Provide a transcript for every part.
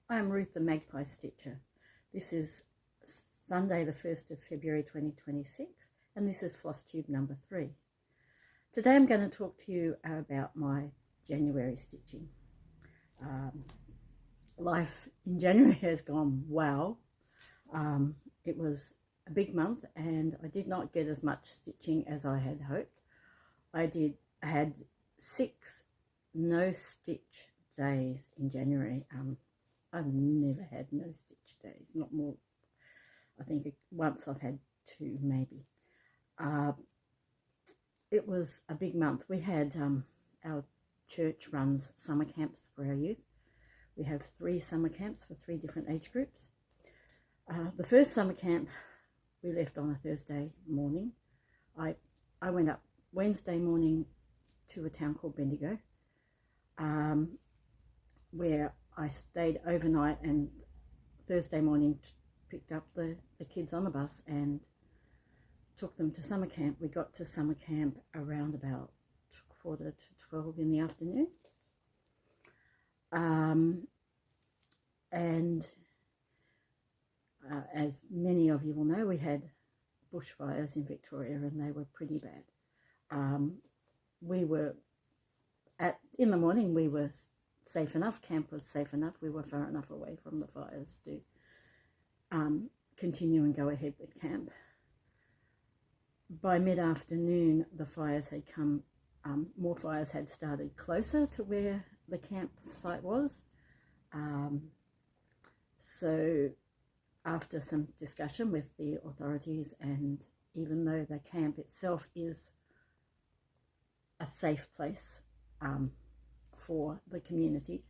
I'm Ruth the Magpie Stitcher. This is Sunday the 1st of February 2026 and this is Flosstube number 3. Today I'm going to talk to you about my January stitching. Life in January has gone wow. It was a big month and I did not get as much stitching as I had hoped. I had 6 no stitch days in January. I've never had no stitch days, not more. I think once I've had 2 maybe. It was a big month. We had our church runs summer camps for our youth. We have 3 summer camps for 3 different age groups. The first summer camp we left on a Thursday morning. I went up Wednesday morning to a town called Bendigo, where I stayed overnight, and Thursday morning picked up the kids on the bus and took them to summer camp. We got to summer camp around about 11:45 in the afternoon. As many of you will know, we had bushfires in Victoria and they were pretty bad. In the morning we were safe enough, camp was safe enough, we were far enough away from the fires to continue and go ahead with camp. By mid-afternoon the fires had come, more fires had started closer to where the campsite was. So after some discussion with the authorities, and even though the camp itself is a safe place for the community,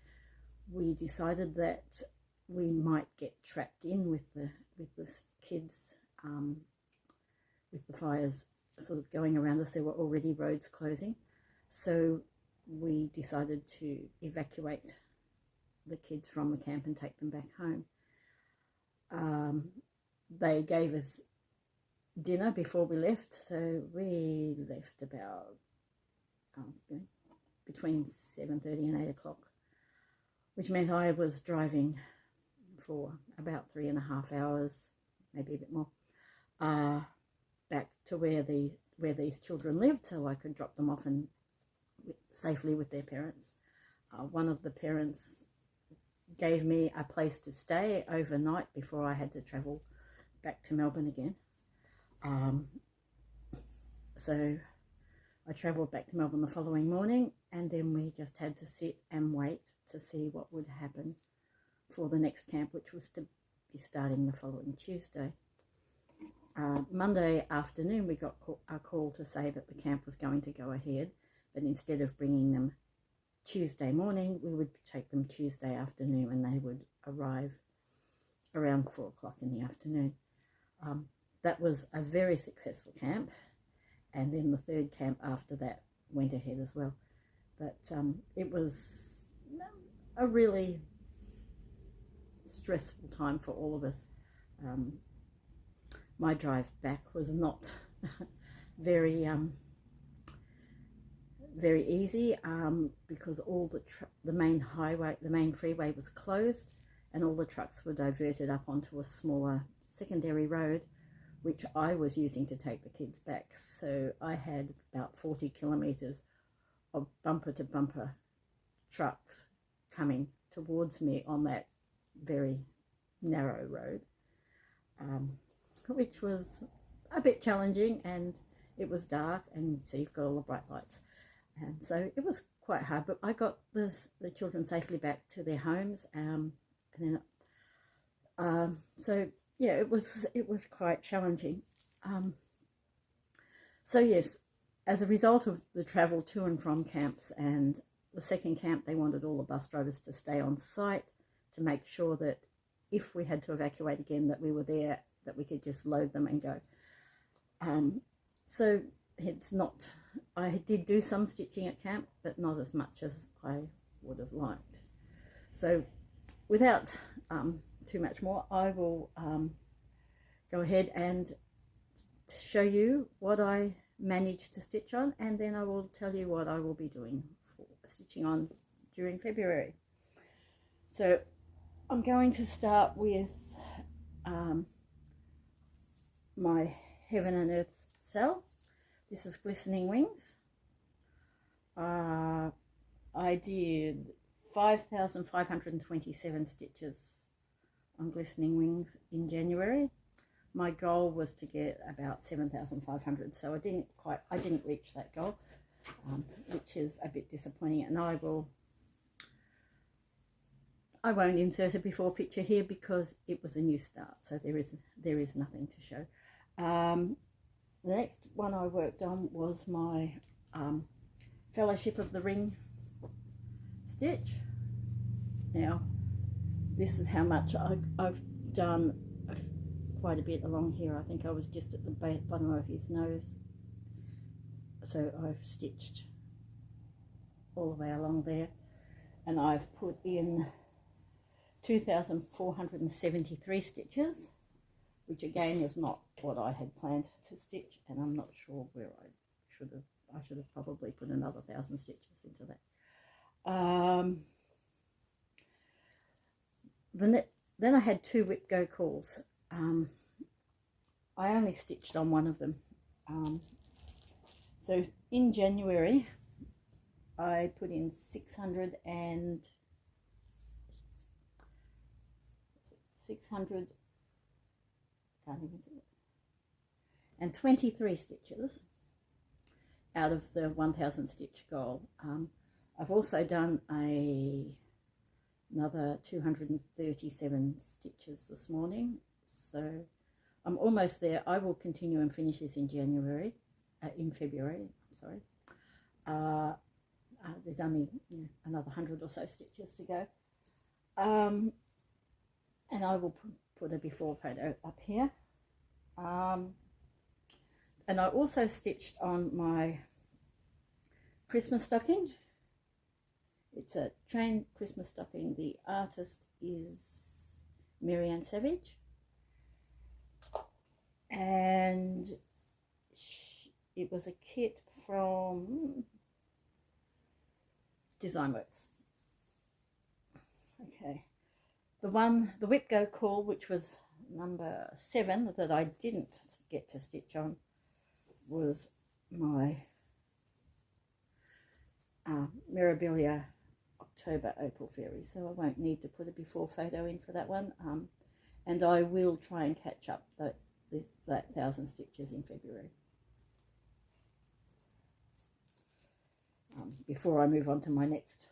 we decided that we might get trapped in with the kids, with the fires sort of going around us. There were already roads closing, so we decided to evacuate the kids from the camp and take them back home. They gave us dinner before we left, so we left about between 7:30 and 8 o'clock, which meant I was driving for about 3.5 hours, maybe a bit more, back to where these children lived, so I could drop them off and safely with their parents. One of the parents gave me a place to stay overnight before I had to travel back to Melbourne again. So I travelled back to Melbourne the following morning, and then we just had to sit and wait to see what would happen for the next camp, which was to be starting the following Tuesday. Monday afternoon we got a call to say that the camp was going to go ahead, but instead of bringing them Tuesday morning, we would take them Tuesday afternoon, and they would arrive around 4 o'clock in the afternoon. That was a very successful camp, and then the 3rd camp after that went ahead as well. But it was a really stressful time for all of us. My drive back was not very easy, because all the main freeway was closed, and all the trucks were diverted up onto a smaller secondary road, which I was using to take the kids back. So I had about 40 kilometres of bumper to bumper trucks coming towards me on that very narrow road, which was a bit challenging, and it was dark, and so you've got all the bright lights. And so it was quite hard, but I got the children safely back to their homes, and then so yeah, it was quite challenging. So yes, as a result of the travel to and from camps and the second camp, they wanted all the bus drivers to stay on site to make sure that if we had to evacuate again, that we were there, that we could just load them and go. So it's not, I did do some stitching at camp, but not as much as I would have liked. So without too much more, I will go ahead and show you what I managed to stitch on, and then I will tell you what I will be doing for stitching on during February. So I'm going to start with my Heaven and Earth cell. This is Glistening Wings. I did 5,527 stitches on Glistening Wings in January. My goal was to get about 7,500, so I didn't reach that goal, which is a bit disappointing. And I won't insert a before picture here because it was a new start, so there is nothing to show. The next one I worked on was my Fellowship of the Ring stitch. Now this is how much I've done, quite a bit along here. I think I was just at the bottom of his nose, so I've stitched all the way along there, and I've put in 2,473 stitches, which again is not what I had planned to stitch, and I'm not sure where I should have probably put another 1,000 stitches into that. Then I had 2 whip go calls. I only stitched on one of them. So in January I put in 623 stitches out of the 1,000 stitch goal. I've also done another 237 stitches this morning, so I'm almost there. I will continue and finish this in February. Sorry. There's only another 100 or so stitches to go, and I will put a before photo up here. And I also stitched on my Christmas stocking. It's a train Christmas stocking. The artist is Marianne Savage, and it was a kit from Designworks. Okay, the whip go call, which was number 7 that I didn't get to stitch on, was my Mirabilia October Opal Fairy, so I won't need to put a before photo in for that one, and I will try and catch up that 1,000 stitches in February, before I move on to my next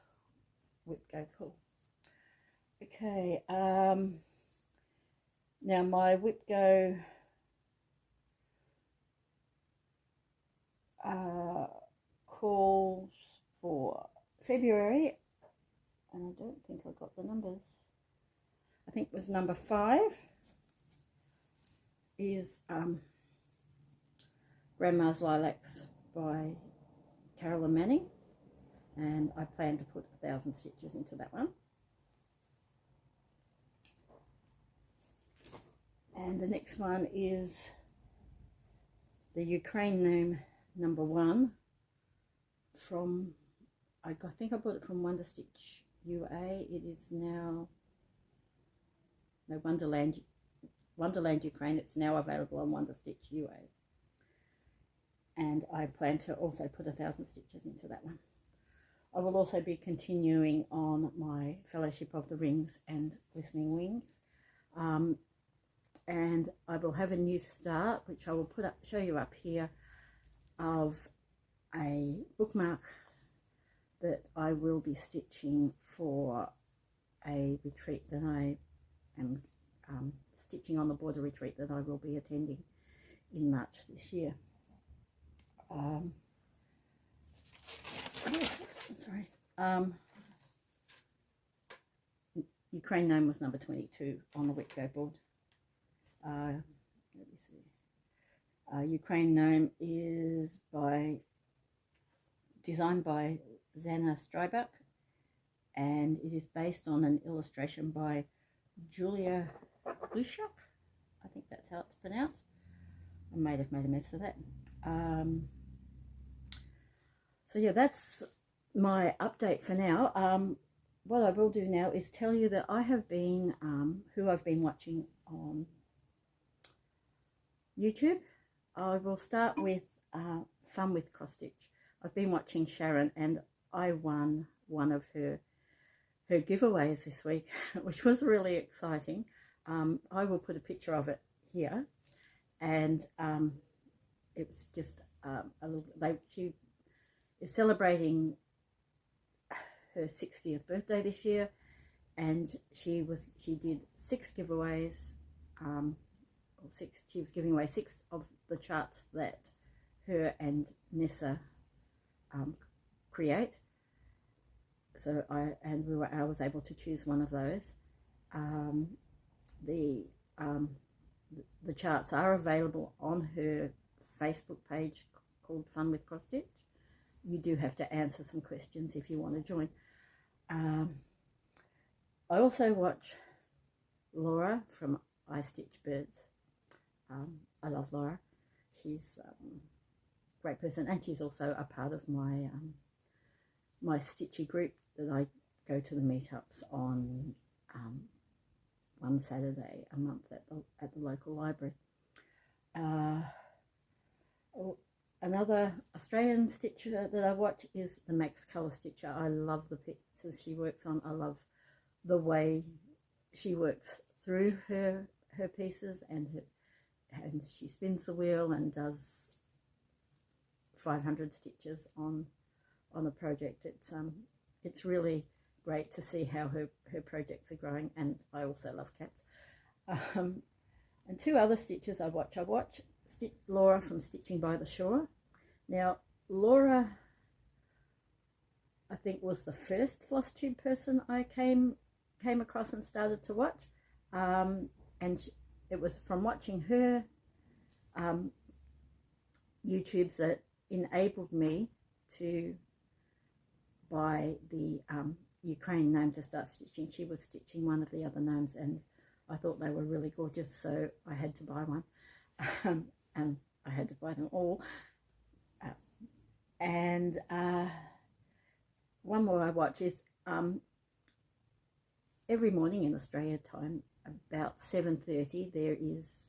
whip go call. Okay, now my whip go calls for February, and I don't think I got the numbers. I think it was number 5 is Grandma's Lilacs by Carolyn Manning, and I plan to put 1,000 stitches into that one. And the next one is the Ukraine Gnome number 1 from, I think I bought it from WonderStitchUA. It is now, no, Wonderland Ukraine. It's now available on WonderStitchUA, and I plan to also put 1,000 stitches into that one. I will also be continuing on my Fellowship of the Rings and Glistening Wings, and I will have a new start, which I will show you up here, of a bookmark that I will be stitching for a retreat that I am stitching on the border retreat that I will be attending in March this year. Sorry. Ukraine Gnome was number 22 on the whip go board. Let me see. Ukraine Gnome is designed by Zana Strybuck, and it is based on an illustration by Julia Glushok. I think that's how it's pronounced. I might have made a mess of that. So yeah, that's my update for now. what I will do now is tell you that I have been, who I've been watching on YouTube. I will start with Fun with Cross Stitch. I've been watching Sharon, and I won one of her giveaways this week, which was really exciting. I will put a picture of it here, and it was just a little. She is celebrating her 60th birthday this year, and she did 6 giveaways. She was giving away 6 of the charts that her and Nessa create. So I was able to choose one of those. The charts are available on her Facebook page called Fun with Cross Stitch. You do have to answer some questions if you want to join. I also watch Laura from I Stitch Birds. I love Laura. She's a great person, and she's also a part of my my stitchy group that I go to the meetups on one Saturday a month at the local library. Another Australian stitcher that I watch is the Max Colour Stitcher. I love the pictures she works on. I love the way she works through her pieces, and she spins the wheel and does 500 stitches on a project. It's really great to see how her projects are growing, and I also love cats. And 2 other stitchers I watch. Laura from Stitching by the Shore. Now, Laura, I think, was the first Flosstube person I came across and started to watch, and it was from watching her YouTubes that enabled me to buy the Ukraine Gnome to start stitching. She was stitching one of the other gnomes, and I thought they were really gorgeous, so I had to buy one. And I had to buy them all. One more I watch is every morning in Australia time, about 7:30, there is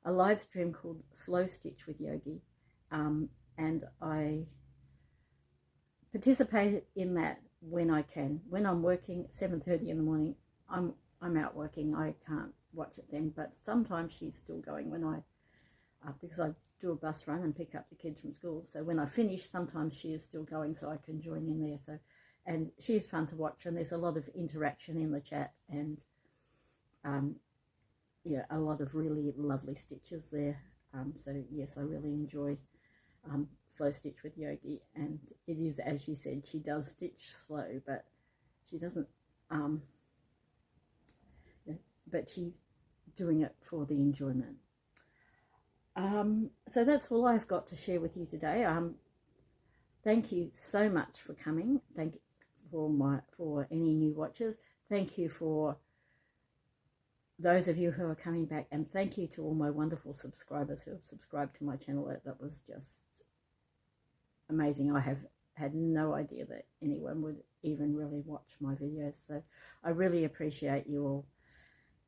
a live stream called Slow Stitch with Yogi, and I participate in that when I can. When I'm working at 7:30 in the morning, I'm out working. I can't watch it then, but sometimes she's still going when because I do a bus run and pick up the kids from school. So when I finish, sometimes she is still going, so I can join in there. So, and she's fun to watch, and there's a lot of interaction in the chat, and yeah, a lot of really lovely stitches there. So yes, I really enjoy Slow Stitch with Yogi, and it is, as she said, she does stitch slow, but she doesn't but she's doing it for the enjoyment. So that's all I've got to share with you today. Thank you so much for coming. Thank you for any new watchers. Thank you for those of you who are coming back, and thank you to all my wonderful subscribers who have subscribed to my channel. That was just amazing. I have had no idea that anyone would even really watch my videos, so I really appreciate you all,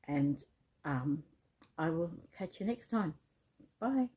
and I will catch you next time. Bye.